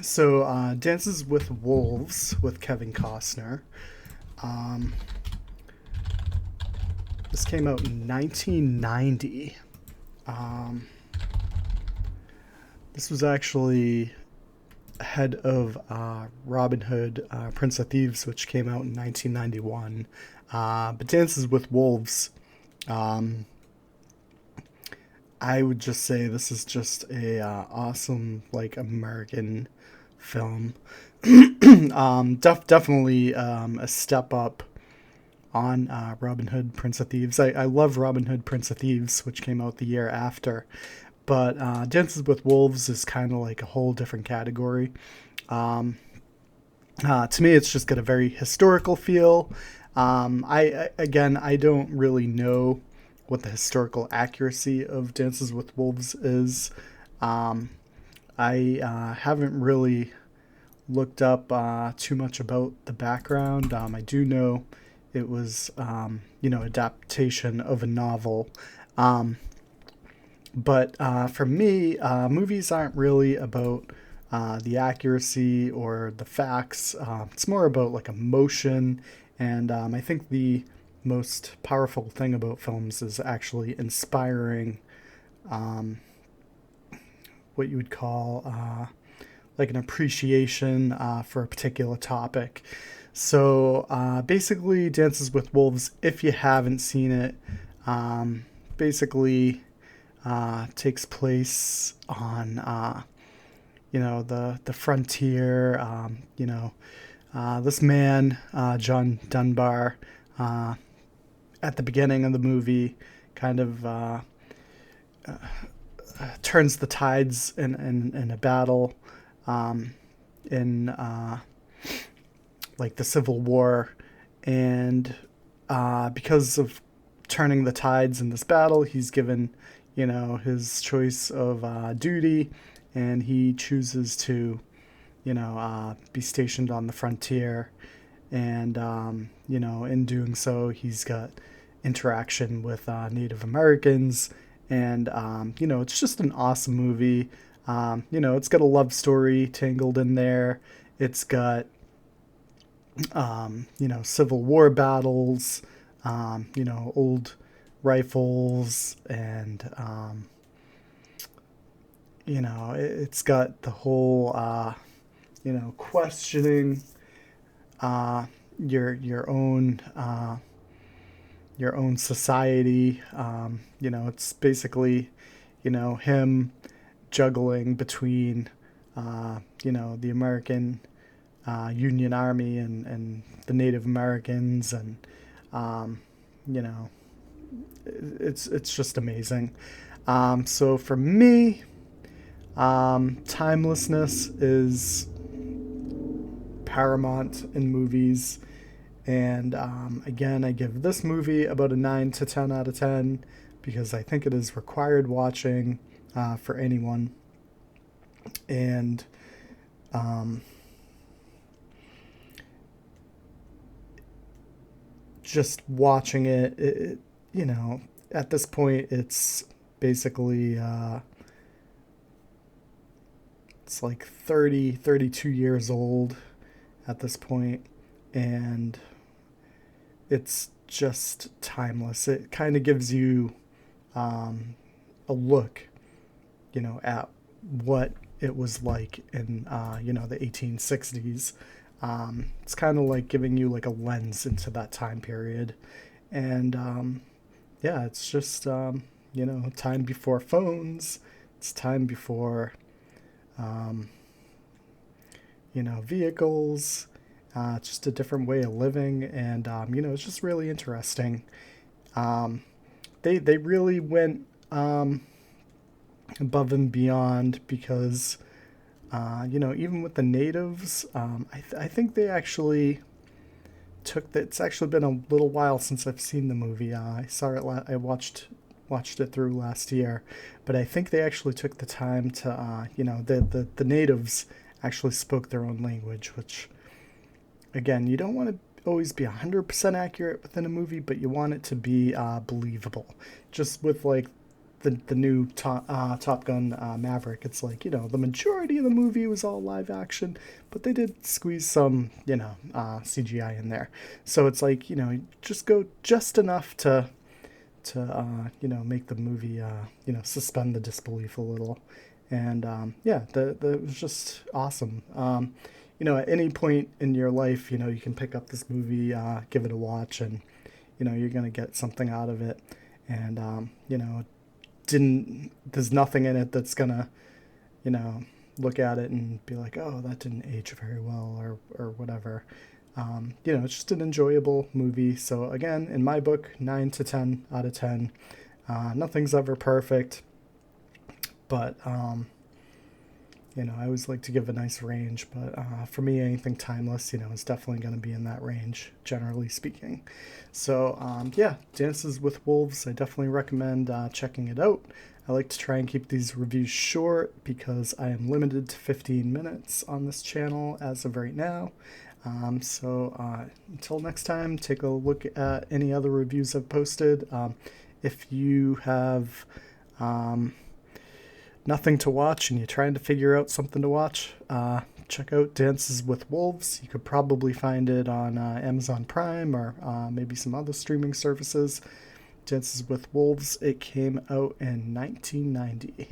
So, Dances with Wolves with Kevin Costner. Um, this came out in 1990. Um, this was actually ahead of Robin Hood, Prince of Thieves, which came out in 1991. But Dances with Wolves, um, I would just say this is just a awesome like American film. Definitely a step up on Robin Hood, Prince of Thieves. I love Robin Hood, Prince of Thieves, which came out the year after. But Dances with Wolves is kind of like a whole different category. Um, to me, it's just got a very historical feel. Again, I don't really know what the historical accuracy of Dances with Wolves is. Um, I haven't really looked up too much about the background. I do know it was, adaptation of a novel. Um, but for me, movies aren't really about the accuracy or the facts. It's more about like emotion, and I think the most powerful thing about films is actually inspiring what you would call like an appreciation for a particular topic. So basically, Dances with Wolves, if you haven't seen it, basically takes place on the frontier. This man, John Dunbar, uh, at the beginning of the movie, kind of turns the tides in a battle um, in like the Civil War, and because of turning the tides in this battle, he's given his choice of duty, and he chooses to be stationed on the frontier, and in doing so, he's got interaction with Native Americans, and it's just an awesome movie. It's got a love story tangled in there. It's got Civil War battles, old rifles, and it's got the whole questioning uh, your your own society. It's basically him juggling between the American Union Army and the Native Americans, and you know it's just amazing. So for me, timelessness is paramount in movies. And again, I give this movie about a 9 to 10 out of 10 because I think it is required watching for anyone. And um, just watching it, at this point, it's basically, it's like 30, 32 years old at this point, and it's just timeless. It kind of gives you um, a look, at what it was like in, the 1860s. It's kind of like giving you like a lens into that time period. And yeah, it's just, time before phones. It's time before, um, vehicles. Just a different way of living, and it's just really interesting. Um, they really went above and beyond because even with the natives, I think they actually took that. It's actually been a little while since I've seen the movie. I saw it. I watched it through last year, but I think they actually took the time to the natives actually spoke their own language, which again, you don't want to always be 100% accurate within a movie, but you want it to be believable. Just with like the new Top Gun Maverick. It's like, the majority of the movie was all live action, but they did squeeze some, CGI in there. So it's like, just go just enough to make the movie, suspend the disbelief a little. And it was just awesome. At any point in your life, you can pick up this movie, give it a watch, and you're gonna get something out of it. And there's nothing in it that's gonna, look at it and be like, oh, that didn't age very well, or whatever. It's just an enjoyable movie. So again, in my book, 9 to 10 out of 10. Nothing's ever perfect, but I always like to give a nice range. But for me, anything timeless, is definitely going to be in that range, generally speaking. So Dances with Wolves, I definitely recommend checking it out. I like to try and keep these reviews short because I am limited to 15 minutes on this channel as of right now. Until next time, take a look at any other reviews I've posted. If you have nothing to watch and you're trying to figure out something to watch, check out Dances with Wolves. You could probably find it on Amazon Prime or maybe some other streaming services. Dances with Wolves, it came out in 1990.